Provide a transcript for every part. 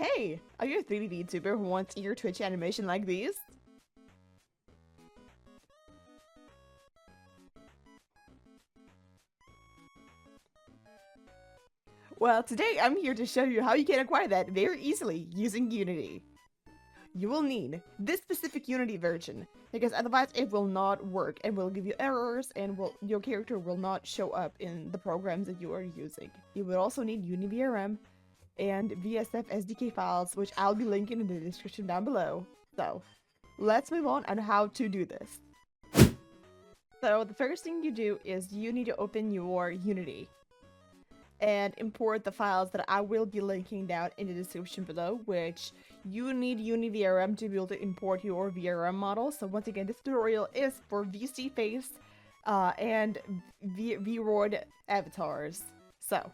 Hey, are you a 3D VTuber who wants your Twitch animation like these? Well, today I'm here to show you how you can acquire that very easily using Unity. You will need this specific Unity version, because otherwise it will not work and will give you errors and your character will not show up in the programs that you are using. You will also need UniVRM and VSF SDK files, which I'll be linking in the description down below. So, let's move on how to do this. So, the first thing you do is you need to open your Unity and import the files that I will be linking down in the description below, which you need UniVRM to be able to import your VRM model. So once again, this tutorial is for VC face and Vroid avatars. So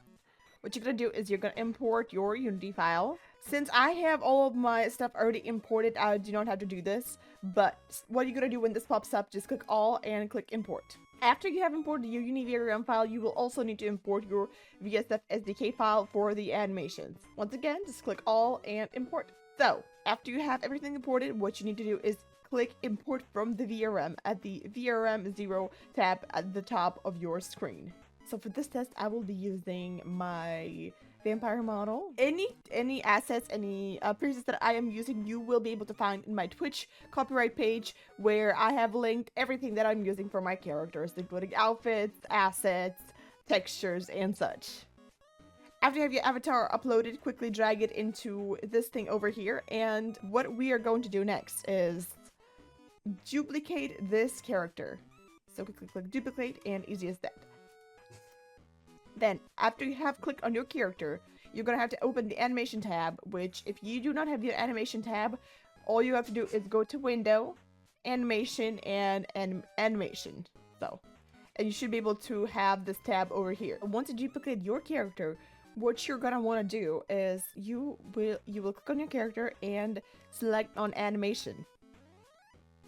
what you're gonna do is you're gonna import your Unity file. Since I have all of my stuff already imported, I do not have to do this, but what you're gonna do when this pops up, just click all and click import. After you have imported your UniVRM file, you will also need to import your VSF SDK file for the animations. Once again, just click all and import. So, after you have everything imported, what you need to do is click import from the VRM at the VRM 0 tab at the top of your screen. So for this test, I will be using my vampire model. Any assets, any presets that I am using, you will be able to find in my Twitch copyright page, where I have linked everything that I'm using for my characters, including outfits, assets, textures, and such. After you have your avatar uploaded, quickly drag it into this thing over here, and what we are going to do next is duplicate this character. So quickly click duplicate, and easy as that. Then, after you have clicked on your character, you're going to have to open the animation tab, which if you do not have your animation tab, all you have to do is go to Window, Animation, and Animation. So, and you should be able to have this tab over here. Once you duplicate your character, what you're going to want to do is you will click on your character and select on Animation.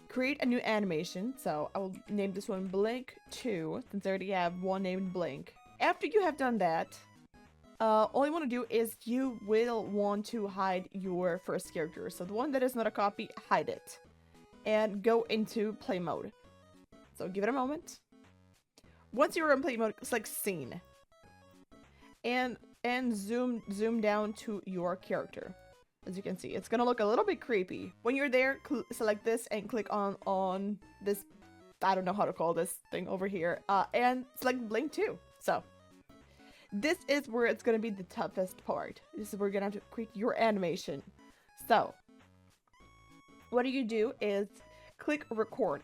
Create a new animation. So, I will name this one Blink 2, since I already have one named Blink. After you have done that, all you want to do is you will want to hide your first character. So the one that is not a copy, hide it. And go into play mode. So give it a moment. Once you're in play mode, select scene. And zoom down to your character. As you can see, it's gonna look a little bit creepy. When you're there, select this and click on this, I don't know how to call this thing over here, and select Blink 2. So, this is where it's going to be the toughest part. This is where you're going to have to create your animation. So, what you do is click record.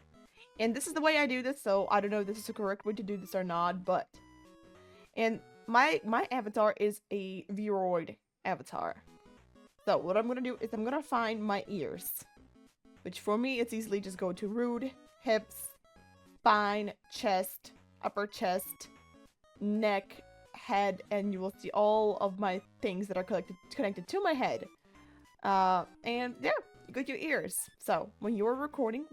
And this is the way I do this, so I don't know if this is the correct way to do this or not, but... And my avatar is a Vroid avatar. So, what I'm going to do is I'm going to find my ears. Which for me, it's easily just go to root, hips, spine, chest, upper chest, neck, head, and you will see all of my things that are connected to my head. And yeah, you got your ears. So when you're recording,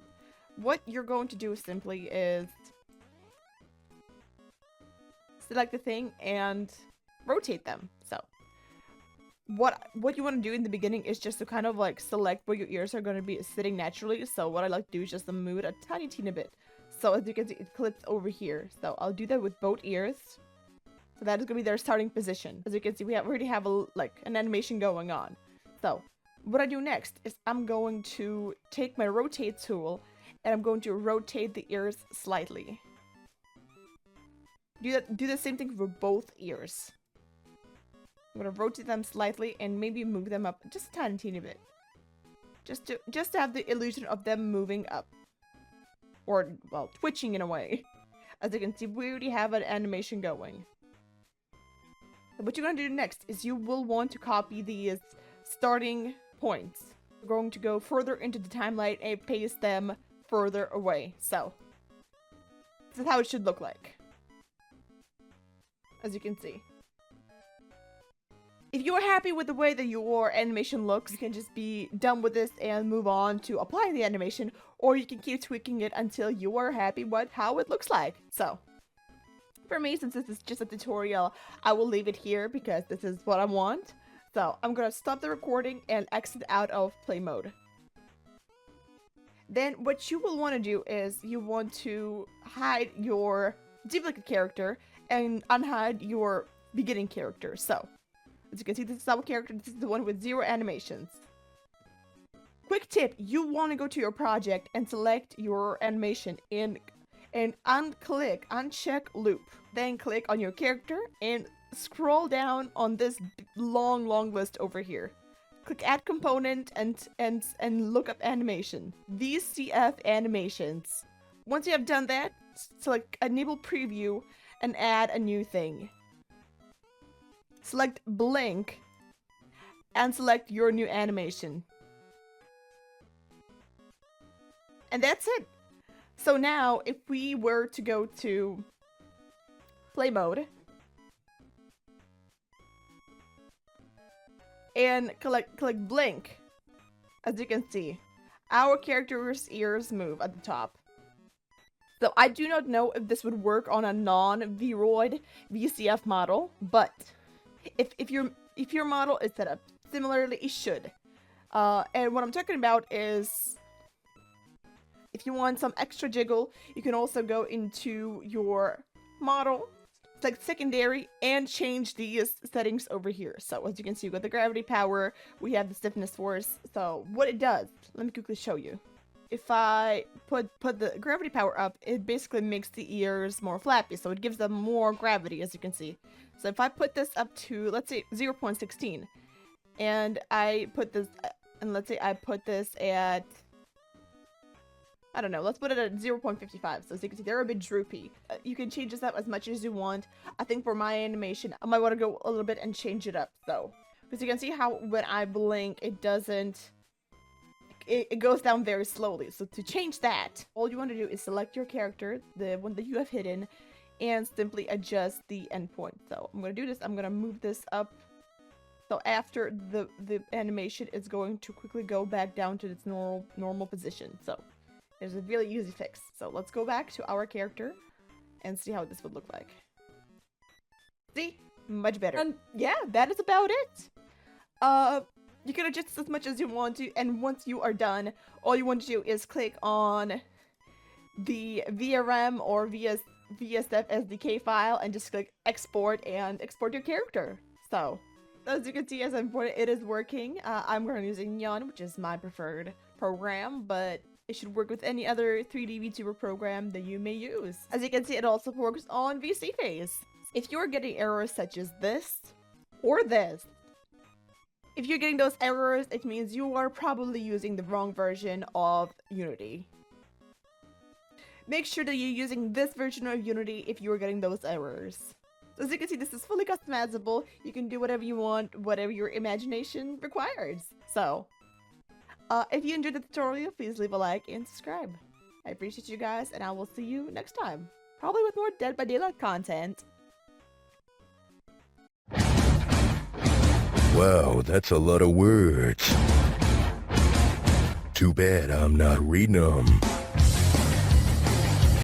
what you're going to do simply is select the thing and rotate them. So what you want to do in the beginning is just to kind of like select where your ears are going to be sitting naturally. So what I like to do is just to move it a tiny bit. So as you can see, it clips over here. So I'll do that with both ears. So that is going to be their starting position. As you can see, we already have an animation going on. So what I do next is I'm going to take my rotate tool and I'm going to rotate the ears slightly. Do the same thing for both ears. I'm going to rotate them slightly and maybe move them up just a tiny bit. Just to have the illusion of them moving up. Or, well, twitching in a way. As you can see, we already have an animation going. So what you're going to do next is you will want to copy these starting points. We're going to go further into the timeline and paste them further away. So, this is how it should look like. As you can see. If you are happy with the way that your animation looks, you can just be done with this and move on to apply the animation, or you can keep tweaking it until you are happy with how it looks like. So, for me, since this is just a tutorial, I will leave it here because this is what I want. So I'm gonna stop the recording and exit out of play mode. Then what you will want to do is you want to hide your duplicate character and unhide your beginning character. So as you can see, this is our character. This is the one with 0 animations. Quick tip, you want to go to your project and select your animation and uncheck loop. Then click on your character and scroll down on this long list over here. Click add component and look up animation. VSF animations. Once you have done that, select enable preview and add a new thing. Select blink and select your new animation. And that's it. So now if we were to go to play mode and click blink, as you can see, our character's ears move at the top. So I do not know if this would work on a non-VROID VCF model, but if your model is set up similarly, it should. And what I'm talking about is, if you want some extra jiggle, you can also go into your model, select secondary, and change these settings over here. So as you can see, we've got the gravity power, we have the stiffness force. So what it does, let me quickly show you. If I put the gravity power up, it basically makes the ears more flappy, so it gives them more gravity, as you can see. So if I put this up to, let's say, 0.16, and I put this, and let's say I put this at, I don't know, let's put it at 0.55, so as you can see, they're a bit droopy. You can change this up as much as you want. I think for my animation, I might want to go a little bit and change it up, though. Because you can see how when I blink, it doesn't, it goes down very slowly. So to change that, all you want to do is select your character, the one that you have hidden, and simply adjust the endpoint. So I'm going to do this, I'm going to move this up. So after the animation is going to quickly go back down to its normal position. So there's a really easy fix. So let's go back to our character and see how this would look like. See? Much better. And yeah, that is about it. You can adjust as much as you want to, and once you are done, all you want to do is click on the VRM or VSF SDK file and just click export and export your character. So as you can see, as I imported, it is working. I'm currently using Neon, which is my preferred program, but it should work with any other 3D VTuber program that you may use. As you can see, it also works on VC Phase. If you're getting errors such as this or this, if you're getting those errors, it means you are probably using the wrong version of Unity. Make sure that you're using this version of Unity if you're getting those errors. As you can see, this is fully customizable. You can do whatever you want, whatever your imagination requires. So, if you enjoyed the tutorial, please leave a like and subscribe. I appreciate you guys, and I will see you next time. Probably with more Dead by Daylight content. Wow, that's a lot of words. Too bad I'm not reading them.